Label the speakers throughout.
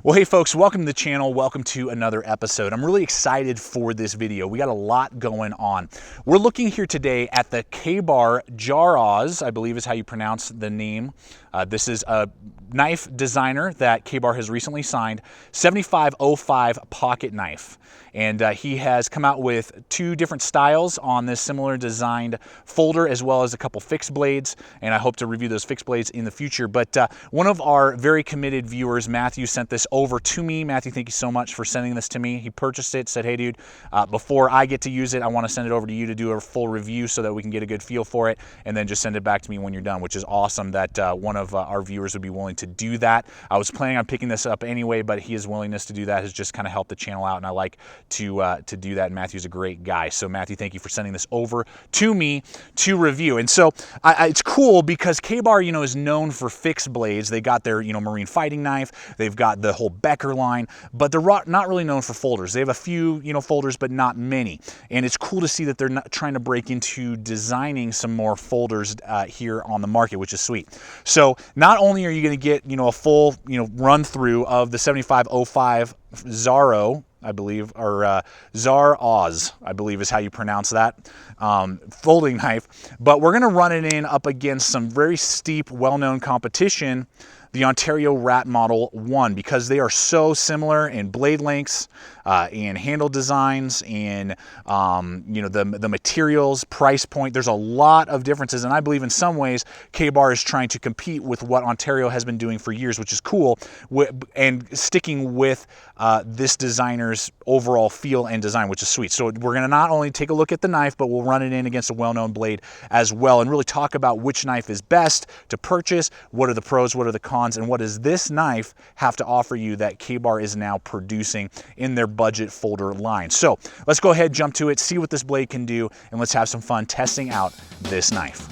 Speaker 1: Well, hey folks, welcome to the channel. Welcome to another episode. I'm really excited for this video. We got a lot going on. We're looking here today at the K-Bar Jarosz, I believe is how you pronounce the name. This is a knife designer that K-Bar has recently signed, 7505 pocket knife. And he has come out with two different styles on this similar designed folder, as well as a couple fixed blades. And I hope to review those fixed blades in the future. But one of our very committed viewers, Matthew, sent this over to me. Matthew, thank you so much for sending this to me. He purchased it, said, hey dude, before I get to use it, I want to send it over to you to do a full review so that we can get a good feel for it, and then just send it back to me when you're done, which is awesome that one of our viewers would be willing to do that. I was planning on picking this up anyway, but his willingness to do that has just kind of helped the channel out, and I like to do that. And Matthew's a great guy. So Matthew, thank you for sending this over to me to review. And so it's cool because K-Bar, is known for fixed blades. They got their, marine fighting knife. They've got the whole Becker line, but they're not really known for folders. They have a few, folders, but not many. And it's cool to see that they're not trying to break into designing some more folders here on the market, which is sweet. So not only are you going to get, a full, run through of the 7505 Zaro, I believe, or Jarosz, I believe is how you pronounce that, folding knife. But we're going to run it in up against some very steep, well-known competition, the Ontario Rat Model 1, because they are so similar in blade lengths, and handle designs, and the materials, price point. There's a lot of differences, and I believe in some ways K-Bar is trying to compete with what Ontario has been doing for years, which is cool, and sticking with this designer's overall feel and design, which is sweet. So we're going to not only take a look at the knife, but we'll run it in against a well-known blade as well, and really talk about which knife is best to purchase, what are the pros, what are the cons, and what does this knife have to offer you that K-Bar is now producing in their budget folder line. So let's go ahead, jump to it, see what this blade can do, and let's have some fun testing out this knife.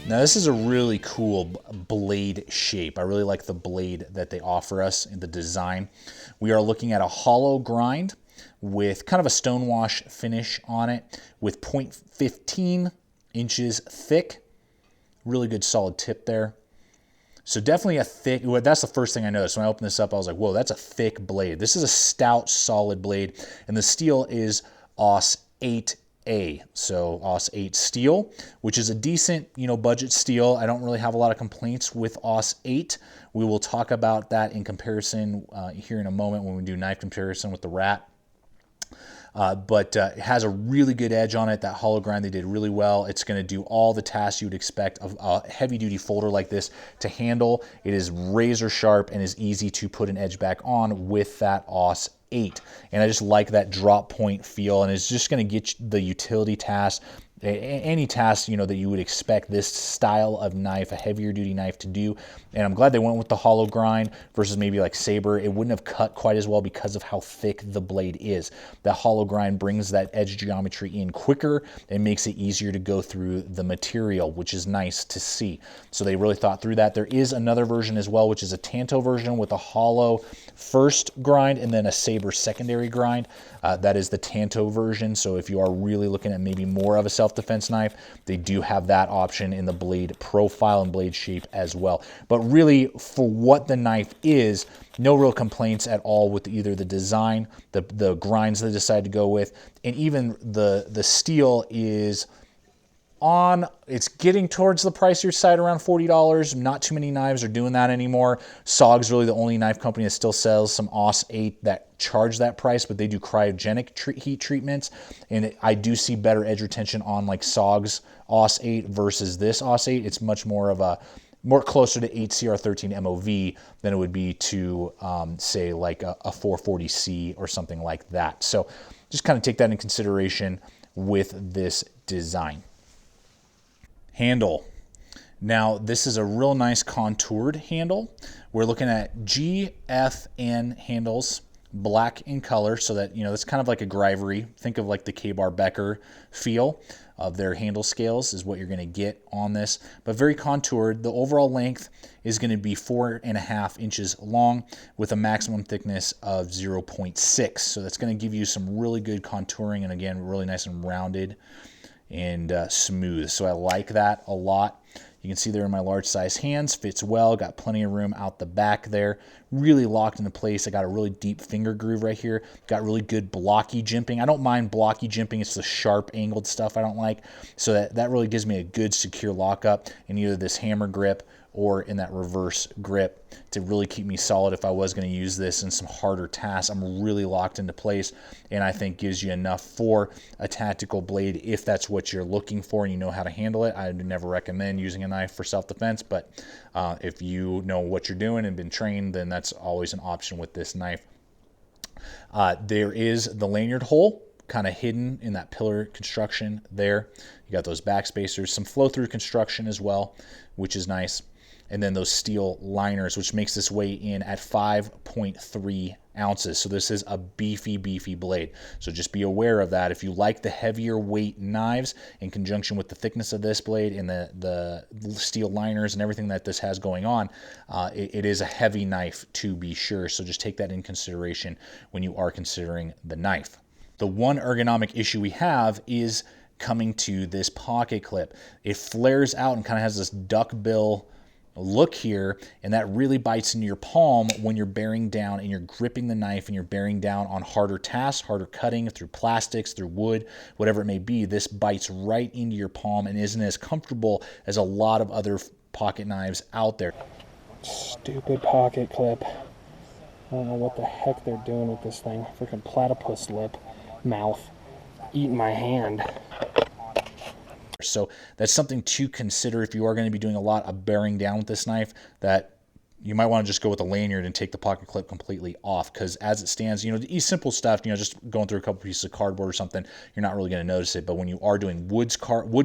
Speaker 1: Now this is a really cool blade shape. I really like the blade that they offer us in the design. We are looking at a hollow grind with kind of a stonewash finish on it with 0.15 inches thick. Really good solid tip there. So definitely a thick, well, that's the first thing I noticed. When I opened this up, I was like, whoa, that's a thick blade. This is a stout, solid blade, and the steel is AUS 8A, so AUS 8 steel, which is a decent, budget steel. I don't really have a lot of complaints with AUS 8. We will talk about that in comparison here in a moment when we do knife comparison with the Rat. But it has a really good edge on it. That hollow grind they did really well. It's going to do all the tasks you would expect of a heavy-duty folder like this to handle. It is razor sharp and is easy to put an edge back on with that AUS 8. And I just like that drop point feel, and it's just going to get the utility task, any task that you would expect this style of knife, a heavier duty knife, to do. And I'm glad they went with the hollow grind versus maybe like Saber. It wouldn't have cut quite as well because of how thick the blade is. The hollow grind brings that edge geometry in quicker and makes it easier to go through the material, which is nice to see. So they really thought through that. There is another version as well, which is a Tanto version with a hollow first grind and then a Saber secondary grind. That is the Tanto version. So if you are really looking at maybe more of a self-defense knife, they do have that option in the blade profile and blade shape as well. But really, for what the knife is, no real complaints at all with either the design, the grinds they decided to go with, and even the steel is it's getting towards the pricier side, around $40. Not too many knives are doing that anymore. SOG's really the only knife company that still sells some AUS 8 that charge that price, but they do cryogenic heat treatments, and I do see better edge retention on like SOG's AUS 8 versus this AUS 8. It's much more of a more closer to 8CR13 MOV than it would be to say like a 440C or something like that. So just kind of take that in consideration with this design. Handle. Now this is a real nice contoured handle. We're looking at GFN handles, black in color, so that, you know, it's kind of like a Gryvery. Think of like the K-Bar Becker feel of their handle scales is what you're going to get on this, but very contoured. The overall length is going to be 4.5 inches long with a maximum thickness of 0.6. So that's going to give you some really good contouring, and again, really nice and rounded and smooth. So I like that a lot. You can see there in my large size hands, fits well, got plenty of room out the back there, really locked into place. I got a really deep finger groove right here, got really good blocky jimping. I don't mind blocky jimping, it's the sharp angled stuff I don't like. So that really gives me a good secure lockup in either this hammer grip or in that reverse grip to really keep me solid if I was going to use this in some harder tasks. I'm really locked into place, and I think gives you enough for a tactical blade if that's what you're looking for and you know how to handle it. I would never recommend using a knife for self-defense, but if you know what you're doing and been trained, then that's always an option with this knife. There is the lanyard hole kind of hidden in that pillar construction there. You got those back spacers, some flow-through construction as well, which is nice. And then those steel liners, which makes this weigh in at 5.3 ounces. So this is a beefy blade. So just be aware of that. If you like the heavier weight knives in conjunction with the thickness of this blade and the steel liners and everything that this has going on, it is a heavy knife to be sure. So just take that in consideration when you are considering the knife. The one ergonomic issue we have is coming to this pocket clip. It flares out and kind of has this duck bill look here, and that really bites into your palm when you're bearing down and you're gripping the knife and you're bearing down on harder tasks, harder cutting through plastics, through wood, whatever it may be. This bites right into your palm and isn't as comfortable as a lot of other pocket knives out there.
Speaker 2: Stupid pocket clip. I don't know what the heck they're doing with this thing. Freaking platypus lip mouth eating my hand.
Speaker 1: So that's something to consider if you are going to be doing a lot of bearing down with this knife, that you might want to just go with a lanyard and take the pocket clip completely off, because as it stands, you know, these simple stuff, you know, just going through a couple pieces of cardboard or something, you're not really going to notice it. But when you are doing wood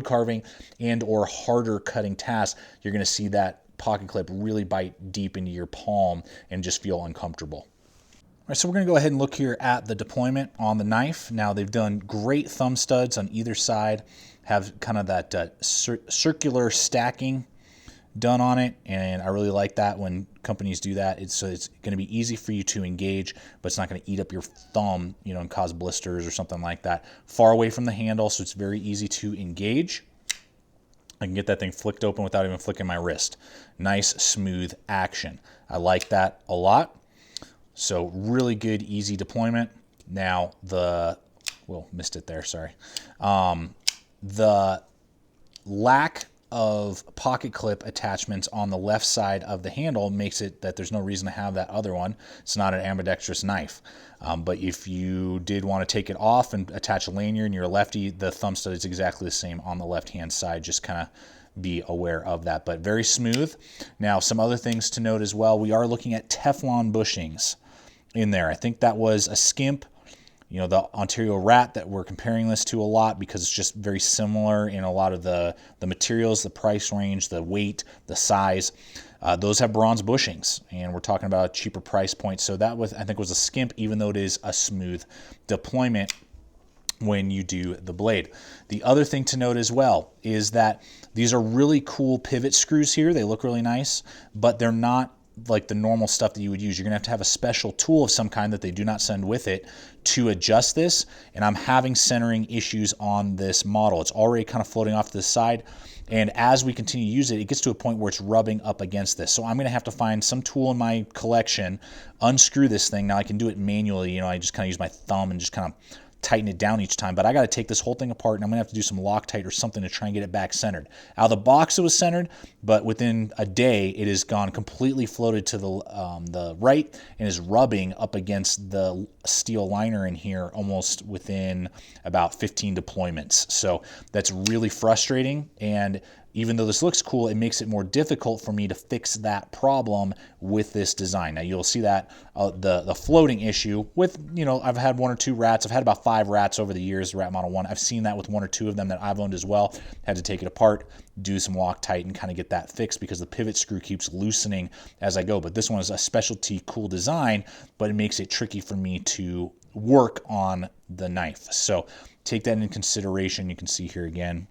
Speaker 1: carving and or harder cutting tasks, you're going to see that pocket clip really bite deep into your palm and just feel uncomfortable. All right, so we're going to go ahead and look here at the deployment on the knife. Now they've done great thumb studs on either side, have kind of that circular stacking done on it, and I really like that when companies do that. It's going to be easy for you to engage, but it's not going to eat up your thumb, you know, and cause blisters or something like that. Far away from the handle, so it's very easy to engage. I can get that thing flicked open without even flicking my wrist. Nice, smooth action. I like that a lot. So really good, easy deployment. Now missed it there, sorry. The lack of pocket clip attachments on the left side of the handle makes it that there's no reason to have that other one. It's not an ambidextrous knife. But if you did want to take it off and attach a lanyard and you're a lefty, the thumb stud is exactly the same on the left-hand side. Just kind of be aware of that, but very smooth. Now, some other things to note as well. We are looking at Teflon bushings in there. I think that was a skimp, you know, the Ontario Rat that we're comparing this to a lot because it's just very similar in a lot of the materials, the price range, the weight, the size. Those have bronze bushings, and we're talking about a cheaper price point. So that was, I think, was a skimp, even though it is a smooth deployment when you do the blade. The other thing to note as well is that these are really cool pivot screws here. They look really nice, but they're not like the normal stuff that you would use. You're gonna have to have a special tool of some kind that they do not send with it to adjust this, and I'm having centering issues on this model. It's already kind of floating off to the side, and as we continue to use it, it gets to a point where it's rubbing up against this. So I'm gonna have to find some tool in my collection, unscrew this thing. Now I can do it manually, you know, I just kind of use my thumb and just kind of tighten it down each time, but I got to take this whole thing apart, and I'm gonna have to do some Loctite or something to try and get it back centered. Out of the box it was centered, but within a day it has gone completely floated to the right and is rubbing up against the steel liner in here almost within about 15 deployments. So that's really frustrating, and even though this looks cool, it makes it more difficult for me to fix that problem with this design. Now you'll see that the floating issue with, you know, I've had 1 or 2 rats. I've had about 5 rats over the years, Rat Model 1. I've seen that with 1 or 2 of them that I've owned as well. Had to take it apart, do some Loctite, and kind of get that fixed because the pivot screw keeps loosening as I go. But this one is a specialty cool design, but it makes it tricky for me to work on the knife. So take that into consideration. You can see here again,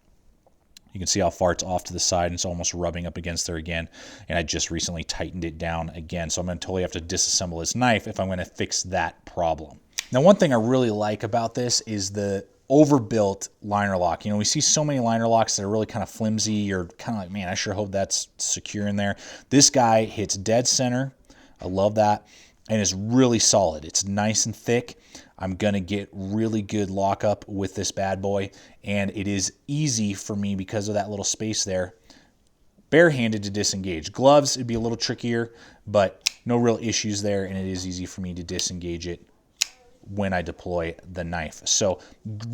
Speaker 1: you can see how far it's off to the side, and it's almost rubbing up against there again. And I just recently tightened it down again. So I'm going to totally have to disassemble this knife if I'm going to fix that problem. Now, one thing I really like about this is the overbuilt liner lock. You know, we see so many liner locks that are really kind of flimsy. You're kind of like, man, I sure hope that's secure in there. This guy hits dead center. I love that. And it's really solid. It's nice and thick. I'm going to get really good lockup with this bad boy, and it is easy for me because of that little space there, barehanded to disengage. Gloves, it'd be a little trickier, but no real issues there, and it is easy for me to disengage it when I deploy the knife. So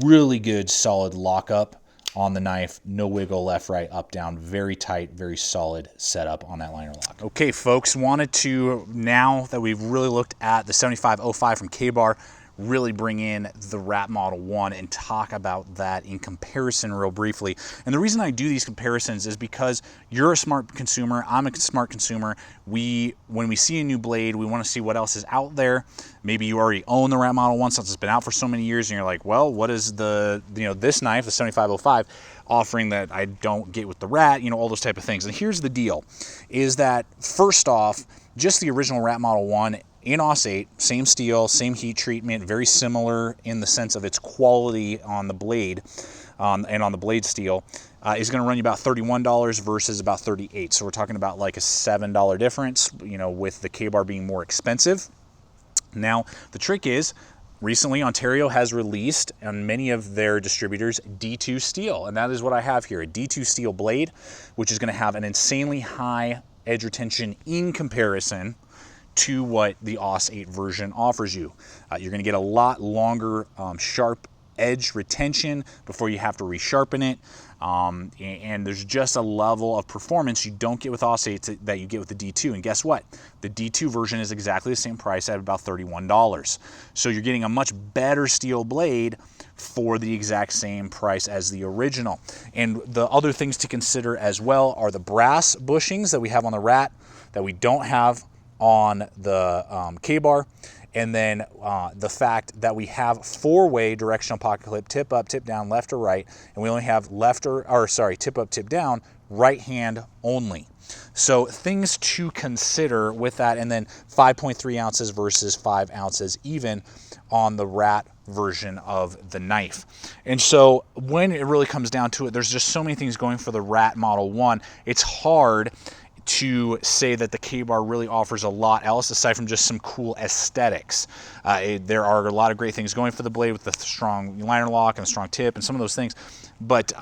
Speaker 1: really good, solid lockup on the knife, no wiggle left, right, up, down, very tight, very solid setup on that liner lock. Okay, folks, wanted to, now that we've really looked at the 7505 from Ka-Bar, really bring in the Rat Model 1 and talk about that in comparison real briefly. And the reason I do these comparisons is because you're a smart consumer, I'm a smart consumer. When we see a new blade, we want to see what else is out there. Maybe you already own the Rat Model 1 since it's been out for so many years, and you're like, well, what is the, you know, this knife, the 7505, offering that I don't get with the Rat, you know, all those type of things. And here's the deal, is that first off, just the original Rat Model 1 in AUS 8, same steel, same heat treatment, very similar in the sense of its quality on the blade and on the blade steel, is going to run you about $31 versus about $38. So we're talking about like a $7 difference, you know, with the Ka-Bar being more expensive. Now, the trick is, recently Ontario has released on many of their distributors D2 steel, and that is what I have here, a D2 steel blade, which is going to have an insanely high edge retention in comparison to what the AUS 8 version offers you. You're going to get a lot longer sharp edge retention before you have to resharpen it, and there's just a level of performance you don't get with AUS 8 that you get with the D2. And guess what? The D2 version is exactly the same price at about $31. So you're getting a much better steel blade for the exact same price as the original. And the other things to consider as well are the brass bushings that we have on the Rat that we don't have on the Ka-Bar, and then the fact that we have 4-way directional pocket clip, tip up, tip down, left or right, and we only have tip up, tip down, right hand only. So things to consider with that, and then 5.3 ounces versus 5 ounces even on the Rat version of the knife. And so when it really comes down to it, there's just so many things going for the Rat Model 1. It's hard to say that the Ka-Bar really offers a lot else aside from just some cool aesthetics. There are a lot of great things going for the blade with the strong liner lock and the strong tip and some of those things, but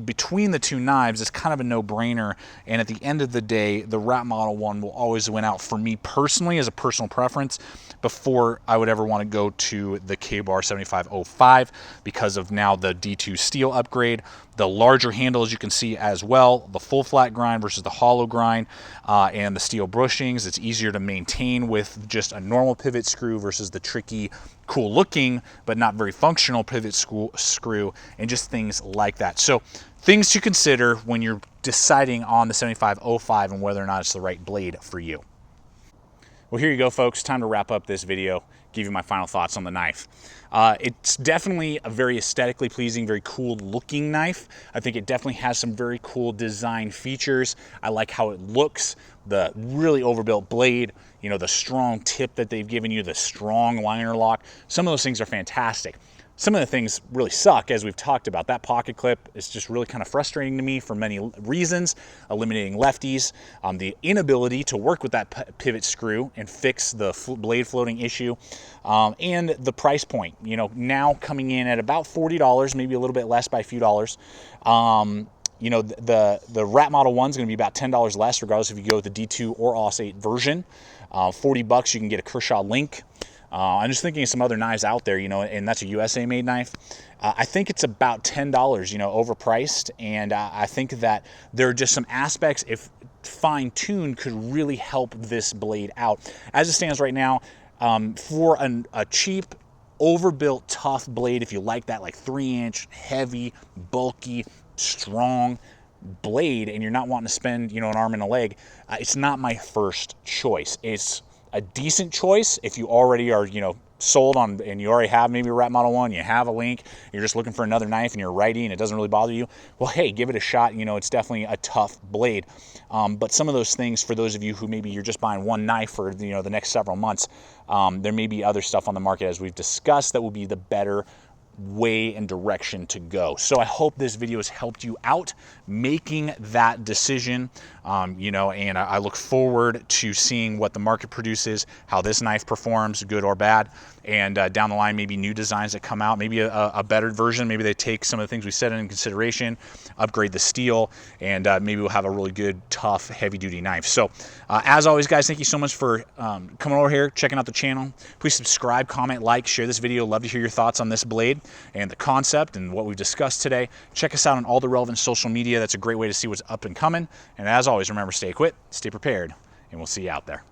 Speaker 1: between the two knives, it's kind of a no-brainer, and at the end of the day, the Rat Model 1 will always win out for me personally as a personal preference before I would ever want to go to the Ka-Bar 7505 because of now the D2 steel upgrade, the larger handle as you can see as well, the full flat grind versus the hollow grind, and the steel bushings. It's easier to maintain with just a normal pivot screw versus the tricky, cool looking but not very functional pivot screw, and just things like that. So things to consider when you're deciding on the 7505 and whether or not it's the right blade for you. Well, here you go, folks. Time to wrap up this video, give you my final thoughts on the knife. It's definitely a very aesthetically pleasing, very cool looking knife. I think it definitely has some very cool design features. I like how it looks, the really overbuilt blade, you know, the strong tip that they've given you, the strong liner lock. Some of those things are fantastic. Some of the things really suck, as we've talked about. That pocket clip is just really kind of frustrating to me for many reasons. Eliminating lefties, the inability to work with that pivot screw and fix the blade floating issue, and the price point. You know, now coming in at about $40, maybe a little bit less by a few dollars. You know, the Rat Model 1 is going to be about $10 less, regardless if you go with the D2 or AUS-8 version. $40, you can get a Kershaw Link. I'm just thinking of some other knives out there, you know, and that's a USA-made knife. I think it's about $10, you know, overpriced, and I think that there are just some aspects, if fine-tuned, could really help this blade out. As it stands right now, for a cheap, overbuilt, tough blade, if you like that, like 3-inch, heavy, bulky, strong blade, and you're not wanting to spend, you know, an arm and a leg, it's not my first choice. It's a decent choice if you already are, you know, sold on, and you already have maybe a Rat Model 1, you have a Link, you're just looking for another knife and you're righty and it doesn't really bother you, well, hey, give it a shot. You know, it's definitely a tough blade. But some of those things, for those of you who maybe you're just buying one knife for, you know, the next several months, there may be other stuff on the market, as we've discussed, that will be the better way and direction to go. So I hope this video has helped you out making that decision, you know, and I look forward to seeing what the market produces, how this knife performs, good or bad, and down the line, maybe new designs that come out, maybe a better version. Maybe they take some of the things we said in consideration, upgrade the steel, and maybe we'll have a really good, tough, heavy-duty knife. So as always, guys, thank you so much for coming over here, checking out the channel. Please subscribe, comment, like, share this video. Love to hear your thoughts on this blade and the concept and what we've discussed today. Check us out on all the relevant social media. That's a great way to see what's up and coming. And as always, remember, stay equipped, stay prepared, and we'll see you out there.